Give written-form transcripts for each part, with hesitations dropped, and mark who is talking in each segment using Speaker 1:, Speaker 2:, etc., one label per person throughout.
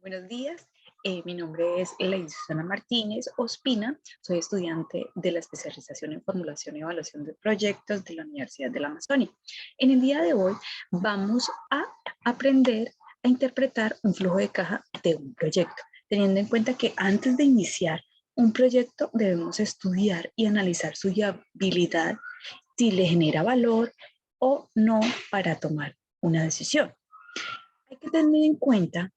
Speaker 1: Buenos días, mi nombre es Lady Susana Martínez Ospina, soy estudiante de la especialización en formulación y evaluación de proyectos de la Universidad de la Amazonia. En el día de hoy vamos a aprender a interpretar un flujo de caja de un proyecto, teniendo en cuenta que antes de iniciar un proyecto debemos estudiar y analizar su viabilidad, si le genera valor o no para tomar una decisión. Hay que tener en cuenta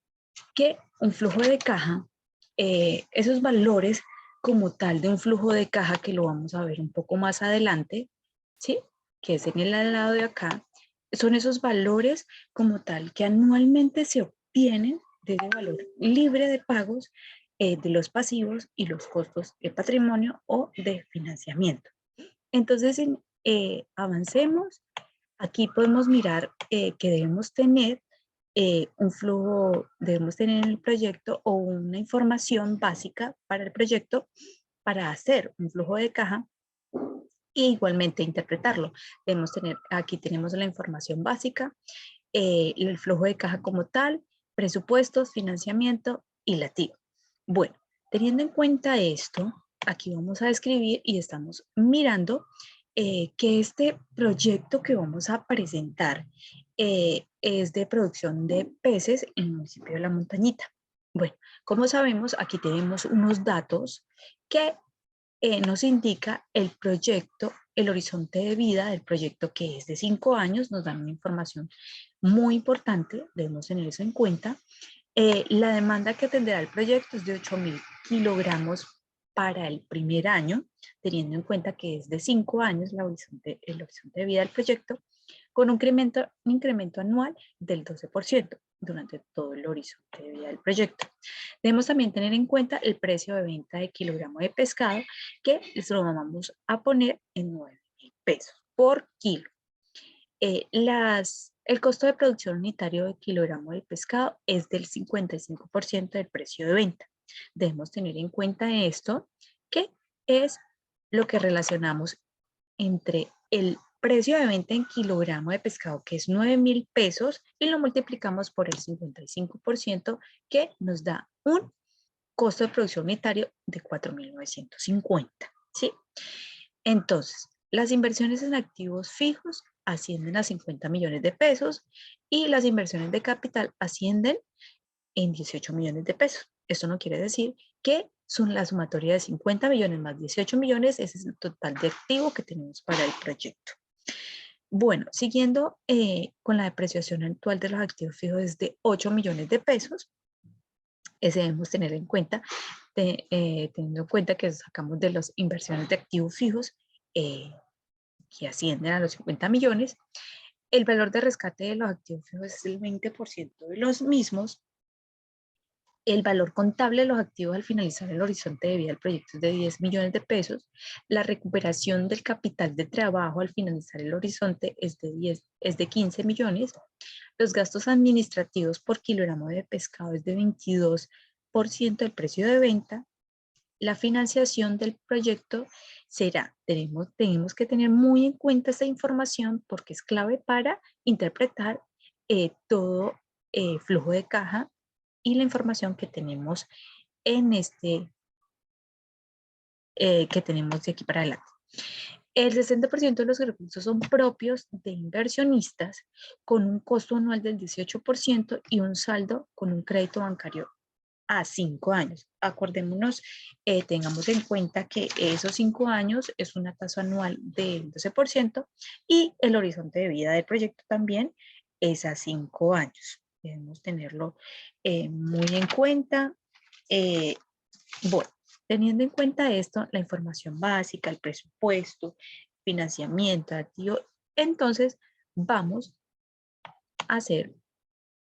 Speaker 1: que un flujo de caja, esos valores como tal de un flujo de caja que lo vamos a ver un poco más adelante, ¿sí? Que es en el lado de acá, son esos valores como tal que anualmente se obtienen de ese valor libre de pagos de los pasivos y los costos de patrimonio o de financiamiento. Entonces, avancemos. Aquí podemos mirar que debemos tener un flujo, debemos tener en el proyecto o una información básica para el proyecto para hacer un flujo de caja e igualmente interpretarlo. Debemos tener, aquí tenemos la información básica, el flujo de caja como tal, presupuestos, financiamiento y lativo. Bueno, teniendo en cuenta esto, aquí vamos a describir y estamos mirando que este proyecto que vamos a presentar es de producción de peces en el municipio de La Montañita. Bueno, como sabemos, aquí tenemos unos datos que nos indica el proyecto, el horizonte de vida del proyecto, que es de 5 años, nos dan una información muy importante, debemos tener eso en cuenta. La demanda que atenderá el proyecto es de 8.000 kilogramos para el primer año, teniendo en cuenta que es de 5 años el horizonte de vida del proyecto, con un incremento anual del 12% durante todo el horizonte de vida del proyecto. Debemos también tener en cuenta el precio de venta de kilogramo de pescado, que lo vamos a poner en 9.000 pesos por kilo. El costo de producción unitario de kilogramo de pescado es del 55% del precio de venta. Debemos tener en cuenta esto, que es lo que relacionamos entre el precio de venta en kilogramo de pescado, que es 9.000 pesos, y lo multiplicamos por el 55%, que nos da un costo de producción unitario de 4.950, ¿sí? Entonces, las inversiones en activos fijos ascienden a 50 millones de pesos y las inversiones de capital ascienden en 18 millones de pesos. Esto no quiere decir que son la sumatoria de 50 millones más 18 millones, ese es el total de activo que tenemos para el proyecto. Bueno, siguiendo con la depreciación actual de los activos fijos es de 8 millones de pesos, ese debemos tener en cuenta, teniendo en cuenta que sacamos de las inversiones de activos fijos que ascienden a los 50 millones. El valor de rescate de los activos fijos es el 20% de los mismos. El valor contable de los activos al finalizar el horizonte de vida del proyecto es de 10 millones de pesos. La recuperación del capital de trabajo al finalizar el horizonte es de 15 millones. Los gastos administrativos por kilogramo de pescado es de 22% del precio de venta. La financiación del proyecto será, tenemos que tener muy en cuenta esta información porque es clave para interpretar todo flujo de caja y la información que tenemos en que tenemos de aquí para adelante. El 60% de los recursos son propios de inversionistas con un costo anual del 18% y un saldo con un crédito bancario a 5 años. Acordémonos, tengamos en cuenta que esos 5 años es una tasa anual del 12% y el horizonte de vida del proyecto también es a 5 años. Debemos tenerlo muy en cuenta. Bueno, teniendo en cuenta esto, la información básica, el presupuesto, financiamiento, activo, entonces vamos a hacer,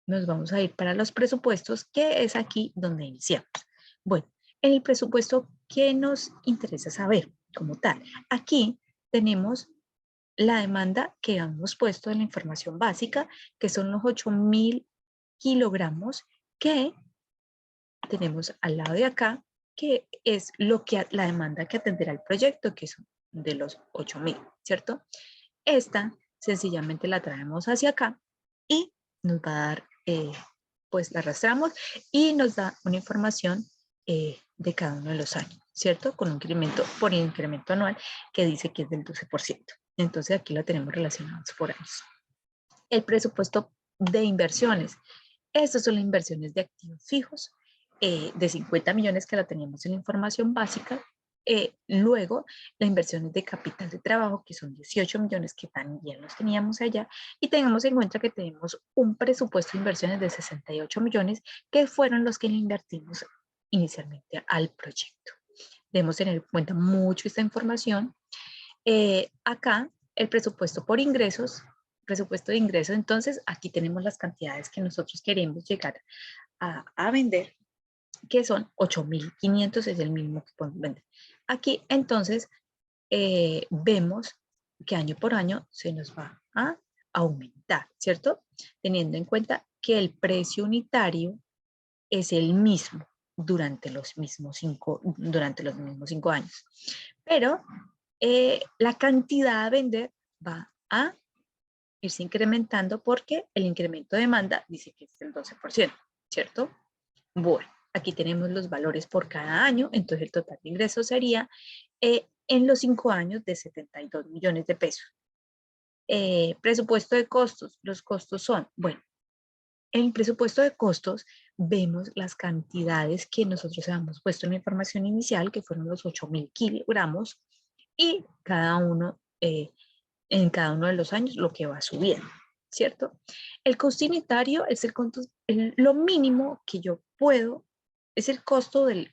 Speaker 1: nos vamos a ir para los presupuestos, que es aquí donde iniciamos. Bueno, en el presupuesto, ¿qué nos interesa saber como tal? Aquí tenemos la demanda que hemos puesto en la información básica, que son los 8.000 kilogramos que tenemos al lado de acá, que es la demanda que atenderá el proyecto, que son de los 8.000, ¿cierto? Esta sencillamente la traemos hacia acá y nos va a dar pues la arrastramos y nos da una información de cada uno de los años, ¿cierto? Con un incremento por incremento anual que dice que es del 12%. Entonces aquí lo tenemos relacionados por años. El presupuesto de inversiones. Estas son las inversiones de activos fijos de 50 millones que la teníamos en la información básica. Luego, las inversiones de capital de trabajo, que son 18 millones, que también los teníamos allá. Y tengamos en cuenta que tenemos un presupuesto de inversiones de 68 millones, que fueron los que le invertimos inicialmente al proyecto. Debemos tener en cuenta mucho esta información. Acá, el presupuesto por ingresos, presupuesto de ingresos, entonces aquí tenemos las cantidades que nosotros queremos llegar a vender, que son 8.500, es el mínimo que podemos vender. Aquí entonces vemos que año por año se nos va a aumentar, ¿cierto? Teniendo en cuenta que el precio unitario es el mismo durante los mismos 5 años. Pero la cantidad a vender va a irse incrementando porque el incremento de demanda dice que es el 12%, ¿cierto? Bueno, aquí tenemos los valores por cada año, entonces el total de ingresos sería en los 5 años de 72 millones de pesos. Presupuesto de costos, los costos son, bueno, en el presupuesto de costos vemos las cantidades que nosotros habíamos puesto en la información inicial, que fueron los 8.000 kilogramos, y en cada uno de los años lo que va subiendo, ¿cierto? El costo unitario es lo mínimo que yo puedo, es el costo del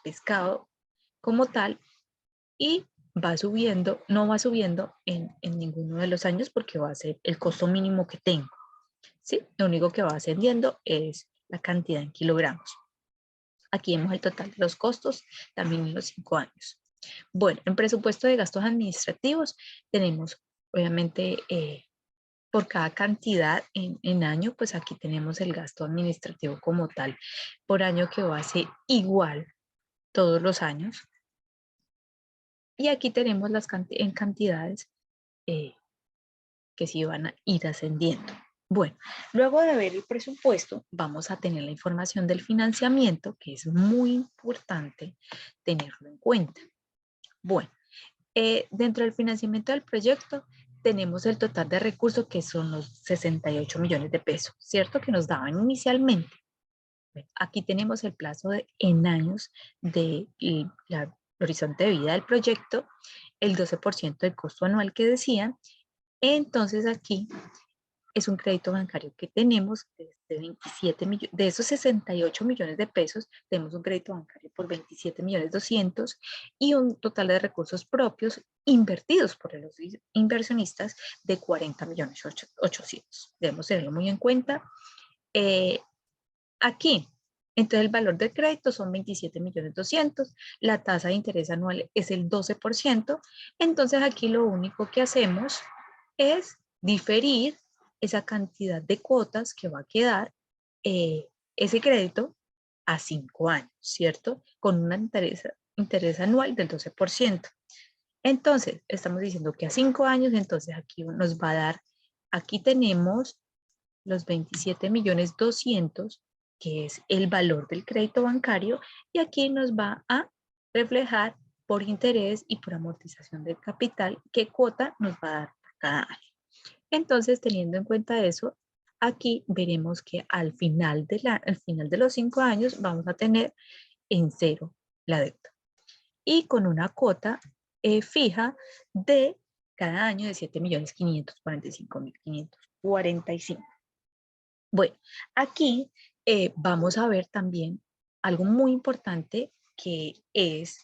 Speaker 1: pescado como tal, y va subiendo, no va subiendo en ninguno de los años porque va a ser el costo mínimo que tengo, ¿sí? Lo único que va ascendiendo es la cantidad en kilogramos. Aquí vemos el total de los costos también en los 5 años. Bueno, en presupuesto de gastos administrativos tenemos, obviamente, por cada cantidad en año, pues aquí tenemos el gasto administrativo como tal por año que va a ser igual todos los años. Y aquí tenemos las cantidades que sí van a ir ascendiendo. Bueno, luego de ver el presupuesto, vamos a tener la información del financiamiento, que es muy importante tenerlo en cuenta. Bueno, dentro del financiamiento del proyecto tenemos el total de recursos que son los 68 millones de pesos, ¿cierto? Que nos daban inicialmente. Bueno, aquí tenemos el plazo en años de la horizonte de vida del proyecto, el 12% del costo anual que decían. Entonces aquí es un crédito bancario que tenemos de 27 millones, de esos 68 millones de pesos, tenemos un crédito bancario por 27 millones 200 y un total de recursos propios invertidos por los inversionistas de 40 millones 800. Debemos tenerlo muy en cuenta. Aquí, entonces el valor del crédito son 27 millones 200, la tasa de interés anual es el 12%, entonces aquí lo único que hacemos es diferir esa cantidad de cuotas que va a quedar ese crédito a 5 años, ¿cierto? Con un interés anual del 12%. Entonces, estamos diciendo que a 5 años, entonces aquí nos va a dar, aquí tenemos los 27 millones 200, que es el valor del crédito bancario, y aquí nos va a reflejar por interés y por amortización del capital qué cuota nos va a dar por cada año. Entonces, teniendo en cuenta eso, aquí veremos que al final de los 5 años vamos a tener en cero la deuda. Y con una cuota fija de cada año de 7.545.545. Bueno, aquí vamos a ver también algo muy importante que es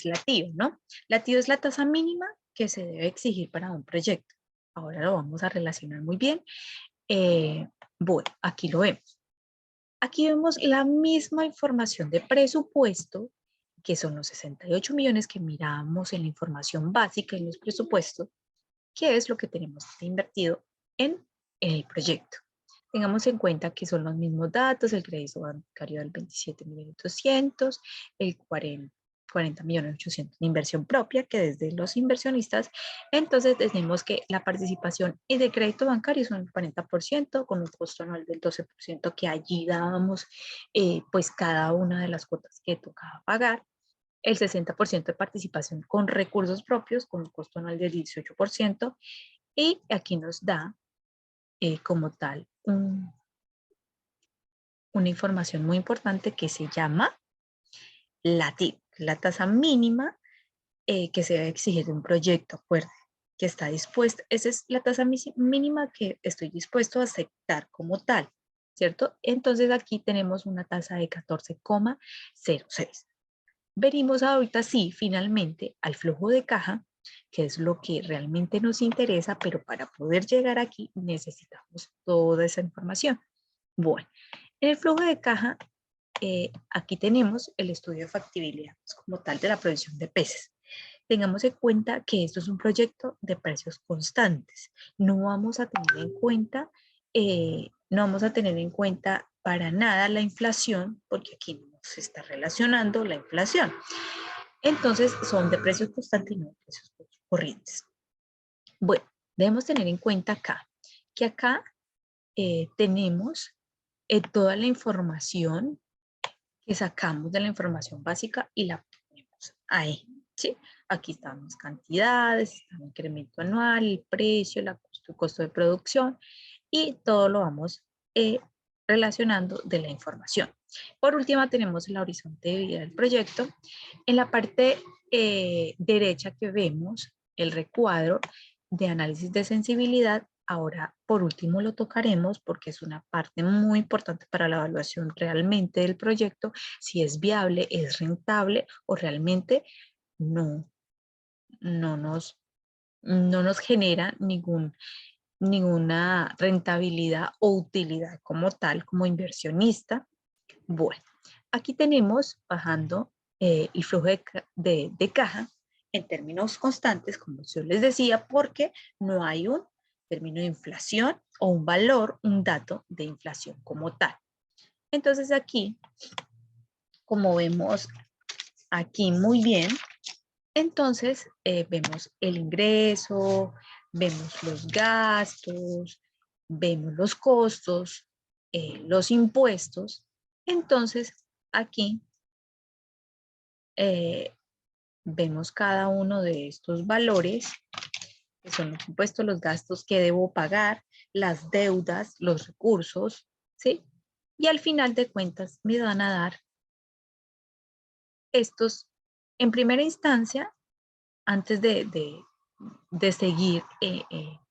Speaker 1: la TIO, ¿no? La TIO es la tasa mínima que se debe exigir para un proyecto. Ahora lo vamos a relacionar muy bien. Bueno, aquí lo vemos. Aquí vemos la misma información de presupuesto, que son los 68 millones que miramos en la información básica en los presupuestos, que es lo que tenemos invertido en el proyecto. Tengamos en cuenta que son los mismos datos, el crédito bancario del 27.200, el 40 40.800.000 de inversión propia que desde los inversionistas. Entonces tenemos que la participación y de crédito bancario son el 40% con un costo anual del 12% que allí dábamos pues cada una de las cuotas que tocaba pagar. El 60% de participación con recursos propios con un costo anual del 18% y aquí nos da como tal una información muy importante que se llama la TIP, la tasa mínima que se debe exigir de un proyecto, acuerde, que está dispuesto, esa es la tasa mínima que estoy dispuesto a aceptar como tal, ¿cierto? Entonces aquí tenemos una tasa de 14,06. Venimos ahorita sí, finalmente, al flujo de caja, que es lo que realmente nos interesa, pero para poder llegar aquí necesitamos toda esa información. Bueno, en el flujo de caja, aquí tenemos el estudio de factibilidad como tal de la provisión de peces. Tengamos en cuenta que esto es un proyecto de precios constantes. No vamos a tener en cuenta para nada la inflación, porque aquí no se está relacionando la inflación. Entonces, son de precios constantes y no de precios corrientes. Bueno, debemos tener en cuenta acá, que acá tenemos toda la información que sacamos de la información básica y la ponemos ahí, ¿sí? Aquí están las cantidades, está el incremento anual, el precio, el costo de producción y todo lo vamos relacionando de la información. Por último, tenemos el horizonte de vida del proyecto. En la parte derecha que vemos el recuadro de análisis de sensibilidad. Ahora, por último, lo tocaremos porque es una parte muy importante para la evaluación realmente del proyecto, si es viable, es rentable o realmente no nos genera ninguna rentabilidad o utilidad como tal, como inversionista. Bueno, aquí tenemos bajando el flujo de caja en términos constantes, como yo les decía, porque no hay un término de inflación o un valor, un dato de inflación como tal. Entonces aquí, como vemos aquí muy bien, entonces vemos el ingreso, vemos los gastos, vemos los costos, los impuestos. Entonces aquí vemos cada uno de estos valores, que son los impuestos, los gastos que debo pagar, las deudas, los recursos, ¿sí? Y al final de cuentas me van a dar estos, en primera instancia, antes de seguir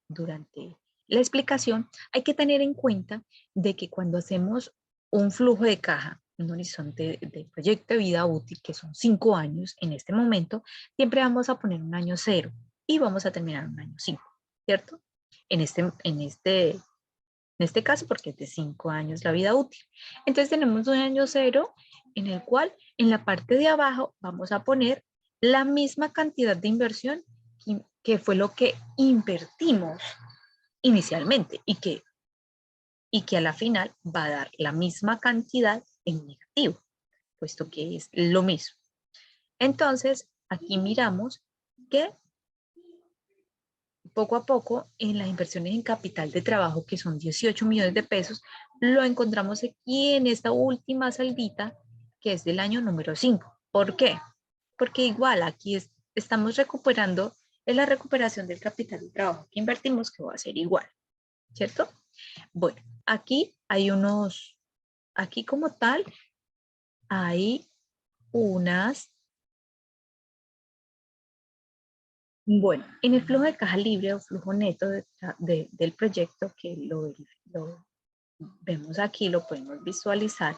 Speaker 1: durante la explicación, hay que tener en cuenta de que cuando hacemos un flujo de caja, un horizonte de proyecto de vida útil, que son 5 años en este momento, siempre vamos a poner un año 0 y vamos a terminar un año 5, ¿cierto? En este caso, porque es de 5 años la vida útil. Entonces tenemos un año 0 en el cual en la parte de abajo vamos a poner la misma cantidad de inversión que fue lo que invertimos inicialmente y que a la final va a dar la misma cantidad en negativo, puesto que es lo mismo. Entonces, aquí miramos que poco a poco en las inversiones en capital de trabajo, que son 18 millones de pesos, lo encontramos aquí en esta última saldita, que es del año número 5. ¿Por qué? Porque igual aquí estamos recuperando, es la recuperación del capital de trabajo que invertimos, que va a ser igual, ¿cierto? Bueno, aquí hay aquí como tal, hay unas. Bueno, en el flujo de caja libre o flujo neto del proyecto, que lo vemos aquí, lo podemos visualizar,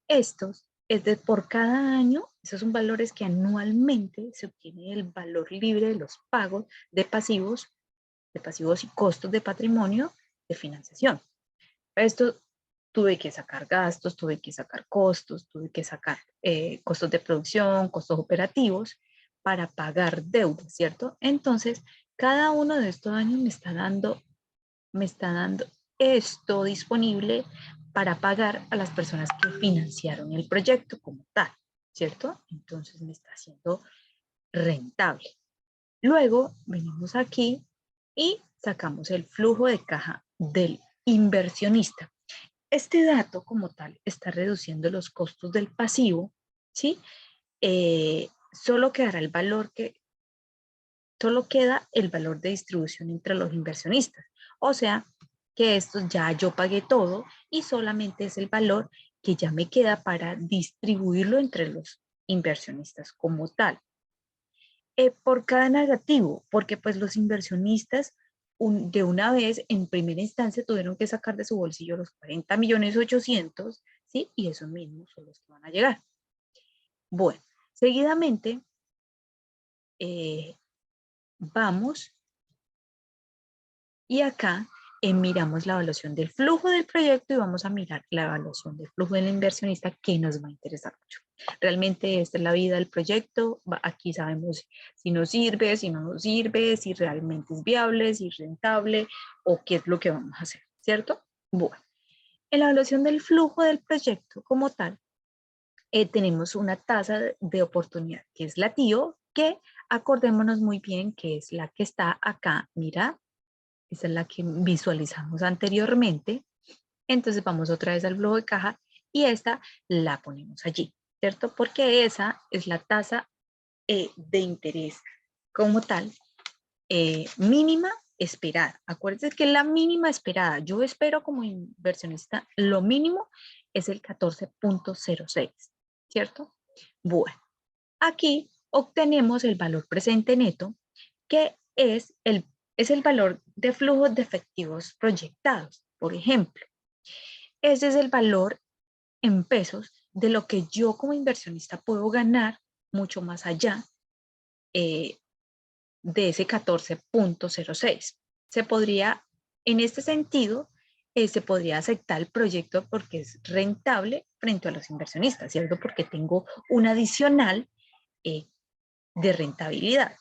Speaker 1: estos es de por cada año, esos son valores que anualmente se obtiene el valor libre de los pagos de pasivos y costos de patrimonio de financiación. Esto tuve que sacar gastos, tuve que sacar costos, tuve que sacar costos de producción, costos operativos para pagar deudas, ¿cierto? Entonces, cada uno de estos años me está dando esto disponible para pagar a las personas que financiaron el proyecto como tal, ¿cierto? Entonces me está haciendo rentable. Luego venimos aquí y sacamos el flujo de caja del inversionista. Este dato como tal está reduciendo los costos del pasivo, ¿sí? Solo queda el valor de distribución entre los inversionistas. O sea, que esto ya yo pagué todo y solamente es el valor que ya me queda para distribuirlo entre los inversionistas como tal. Por cada negativo, porque pues los inversionistas de una vez en primera instancia tuvieron que sacar de su bolsillo los 40.800.000, ¿sí? Y esos mismos son los que van a llegar. Bueno, seguidamente vamos y acá miramos la evaluación del flujo del proyecto y vamos a mirar la evaluación del flujo del inversionista que nos va a interesar mucho. Realmente esta es la vida del proyecto. Aquí sabemos si nos sirve, si no nos sirve, si realmente es viable, si es rentable o qué es lo que vamos a hacer, ¿cierto? Bueno, en la evaluación del flujo del proyecto como tal, tenemos una tasa de oportunidad que es la TIO, que acordémonos muy bien que es la que está acá, mira, esa es la que visualizamos anteriormente. Entonces vamos otra vez al flujo de caja y esta la ponemos allí, ¿cierto? Porque esa es la tasa de interés como tal, mínima esperada. Acuérdense que la mínima esperada, yo espero como inversionista, lo mínimo es el 14.06, ¿cierto? Bueno, aquí obtenemos el valor presente neto, que es el valor de flujos de efectivos proyectados. Por ejemplo, ese es el valor en pesos de lo que yo como inversionista puedo ganar mucho más allá eh, de ese 14.06. Se podría, en este sentido, se podría aceptar el proyecto porque es rentable frente a los inversionistas, ¿cierto? Porque tengo un adicional eh, de rentabilidad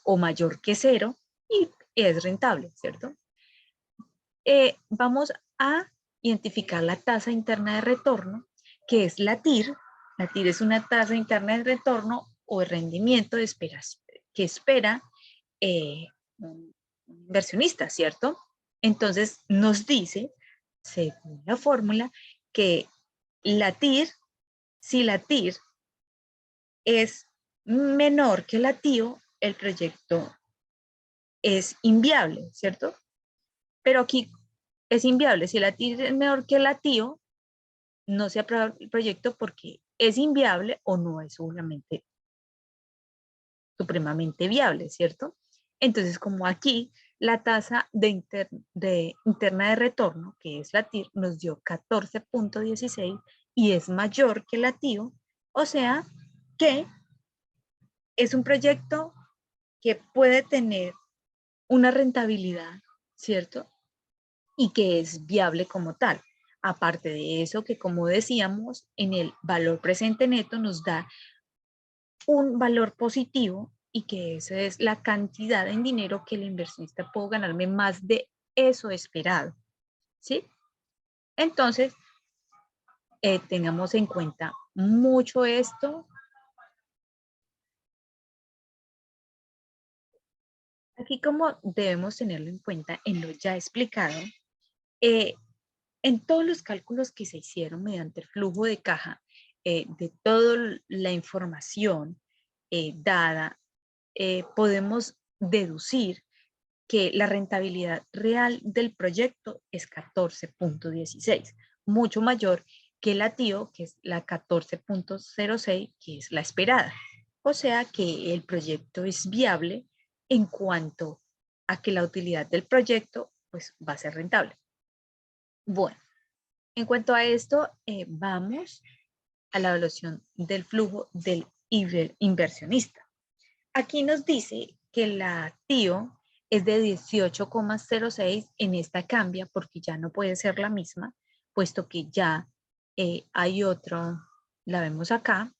Speaker 1: o mayor que cero y es rentable, ¿cierto? Vamos a identificar la tasa interna de retorno, que es la TIR. La TIR es una tasa interna de retorno o de rendimiento que espera un inversionista, ¿cierto? Entonces nos dice, según la fórmula, que la TIR, si la TIR es menor que la TIO, el proyecto es inviable, ¿cierto? Pero aquí es inviable. Si la TIR es menor que la TIO, no se aprueba el proyecto porque es inviable o no es supremamente viable, ¿cierto? Entonces, como aquí la tasa interna de retorno, que es la TIR, nos dio 14.16 y es mayor que la TIO, o sea que es un proyecto que puede tener una rentabilidad, ¿cierto? Y que es viable como tal. Aparte de eso, que como decíamos, en el valor presente neto nos da un valor positivo y que esa es la cantidad en dinero que el inversionista puede ganarme más de eso esperado, ¿sí? Entonces, tengamos en cuenta mucho esto. Aquí como debemos tenerlo en cuenta en lo ya explicado, eh, en todos los cálculos que se hicieron mediante el flujo de caja, de toda la información dada, podemos deducir que la rentabilidad real del proyecto es 14.16, mucho mayor que la TIO, que es la 14.06, que es la esperada. O sea que el proyecto es viable en cuanto a que la utilidad del proyecto pues, va a ser rentable. Bueno, en cuanto a esto, vamos a la evaluación del flujo del inversionista. Aquí nos dice que la TIO es de 18,06, en esta cambia porque ya no puede ser la misma, puesto que ya hay otro, la vemos acá,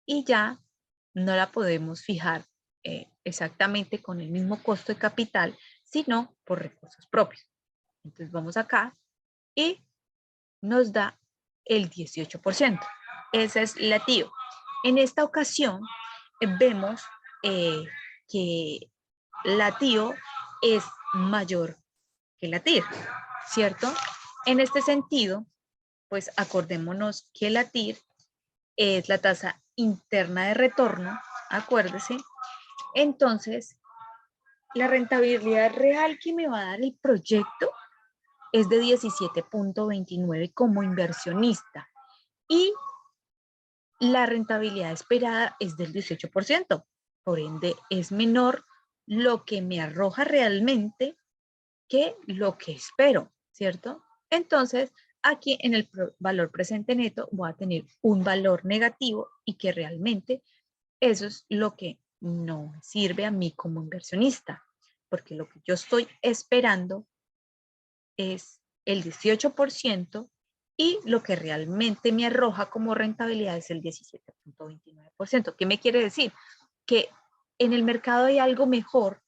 Speaker 1: y ya no la podemos fijar exactamente con el mismo costo de capital, sino por recursos propios. Entonces vamos acá y nos da el 18%. esa es la TIO. En esta ocasión vemos que la TIO es mayor que la TIR, ¿cierto? En este sentido, pues acordémonos que la TIR es la tasa interna de retorno, acuérdese. Entonces, la rentabilidad real que me va a dar el proyecto es de 17.29 como inversionista y la rentabilidad esperada es del 18%. Por ende, es menor lo que me arroja realmente que lo que espero, ¿cierto? Entonces, aquí en el valor presente neto voy a tener un valor negativo y que realmente eso es lo que no sirve a mí como inversionista, porque lo que yo estoy esperando es el 18% y lo que realmente me arroja como rentabilidad es el 17.29%. ¿Qué me quiere decir? Que en el mercado hay algo mejor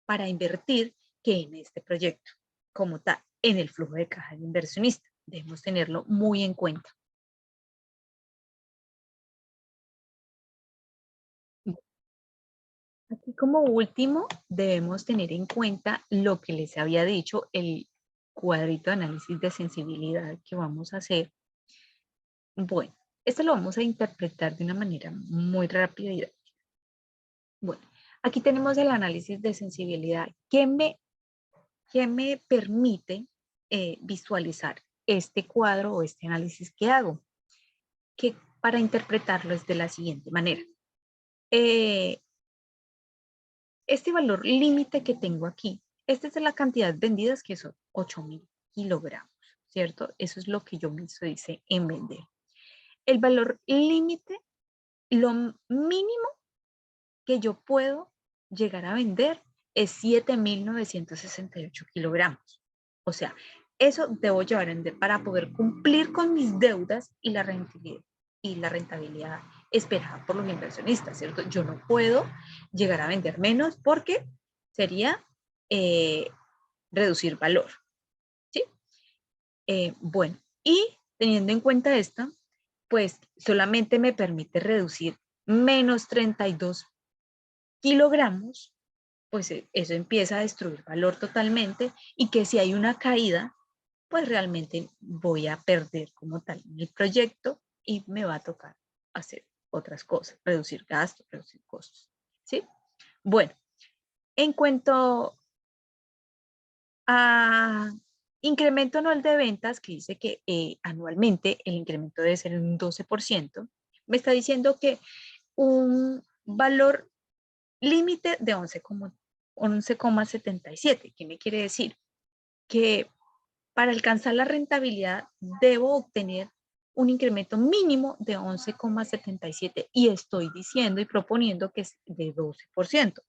Speaker 1: para invertir que en este proyecto, como tal, en el flujo de caja del inversionista. Debemos tenerlo muy en cuenta. Aquí como último, debemos tener en cuenta lo que les había dicho, el cuadrito de análisis de sensibilidad que vamos a hacer. Bueno, esto lo vamos a interpretar de una manera muy rápida. Bueno, aquí tenemos el análisis de sensibilidad que me permite visualizar este cuadro o este análisis que hago, que para interpretarlo es de la siguiente manera. Este valor límite que tengo aquí, esta es la cantidad vendidas que son 8.000 kilogramos, ¿cierto? Eso es lo que yo me hice en vender. El valor límite, lo mínimo que yo puedo llegar a vender es 7.968 kilogramos. O sea, eso debo llevar a vender para poder cumplir con mis deudas y la rentabilidad esperada por los inversionistas, ¿cierto? Yo no puedo llegar a vender menos porque sería reducir valor, ¿sí? Bueno, y teniendo en cuenta esto, pues solamente me permite reducir menos 32 kilogramos, pues eso empieza a destruir valor totalmente y que si hay una caída, pues realmente voy a perder como tal en el proyecto y me va a tocar hacer otras cosas, reducir gastos, reducir costos, ¿sí? Bueno, en cuanto a incremento anual de ventas, que dice que anualmente el incremento debe ser un 12%, me está diciendo que un valor límite de 11,77. ¿Qué me quiere decir? Que para alcanzar la rentabilidad debo obtener un incremento mínimo de 11,77 y estoy diciendo y proponiendo que es de 12%.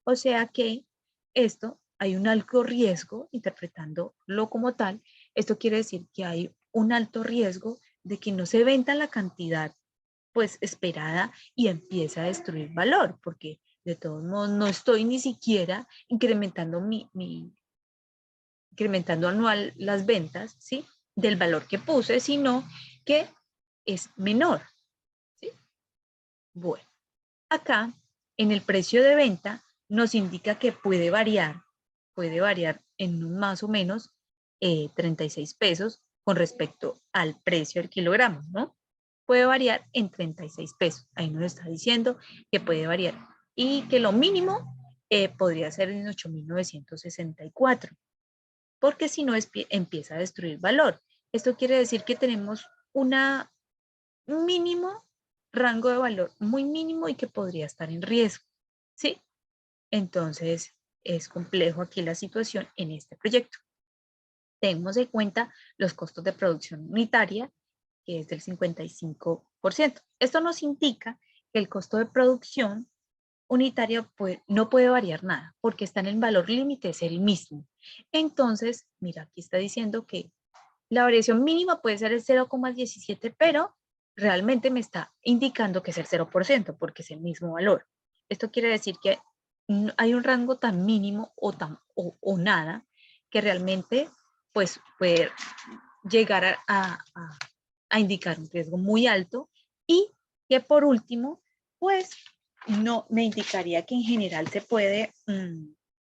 Speaker 1: O sea que esto hay un alto riesgo, interpretándolo como tal, esto quiere decir que hay un alto riesgo de que no se venda la cantidad pues esperada y empieza a destruir valor, porque de todos modos no estoy ni siquiera incrementando incrementando anual las ventas, ¿sí? Del valor que puse, sino que es menor, ¿sí? Bueno, acá en el precio de venta nos indica que puede variar en un más o menos 36 pesos con respecto al precio del kilogramo, ¿no? Puede variar en 36 pesos. Ahí nos está diciendo que puede variar y que lo mínimo podría ser en 8.964, porque si no empieza a destruir valor. Esto quiere decir que tenemos un mínimo rango de valor muy mínimo y que podría estar en riesgo, ¿sí? Entonces, es complejo aquí la situación en este proyecto. Tenemos en cuenta los costos de producción unitaria, que es del 55%. Esto nos indica que el costo de producción unitaria no puede variar nada, porque está en el valor límite, es el mismo. Entonces, mira, aquí está diciendo que la variación mínima puede ser el 0,17, pero realmente me está indicando que es el 0%, porque es el mismo valor. Esto quiere decir que hay un rango tan mínimo o nada que realmente puede llegar a indicar un riesgo muy alto Y que por último, pues no me indicaría que en general se puede,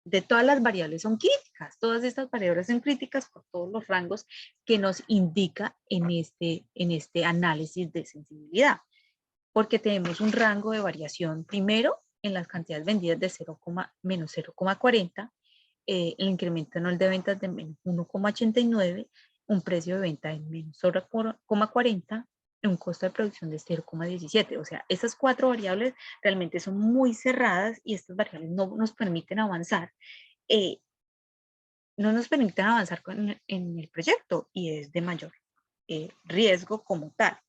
Speaker 1: de todas las variables son críticas, todas estas variables son críticas por todos los rangos que nos indica en este análisis de sensibilidad, porque tenemos un rango de variación primero en las cantidades vendidas de menos 0,40, el incremento anual de ventas de menos 1,89, un precio de venta de menos 0,40, un costo de producción de 0,17. O sea, esas cuatro variables realmente son muy cerradas y estas variables no nos permiten avanzar. eh, no nos permiten avanzar en el proyecto y es de mayor riesgo como tal.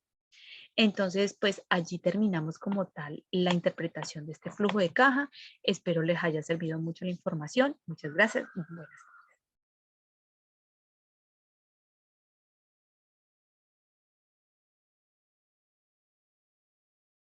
Speaker 1: Entonces, pues allí terminamos como tal la interpretación de este flujo de caja. Espero les haya servido mucho la información. Muchas gracias. Buenas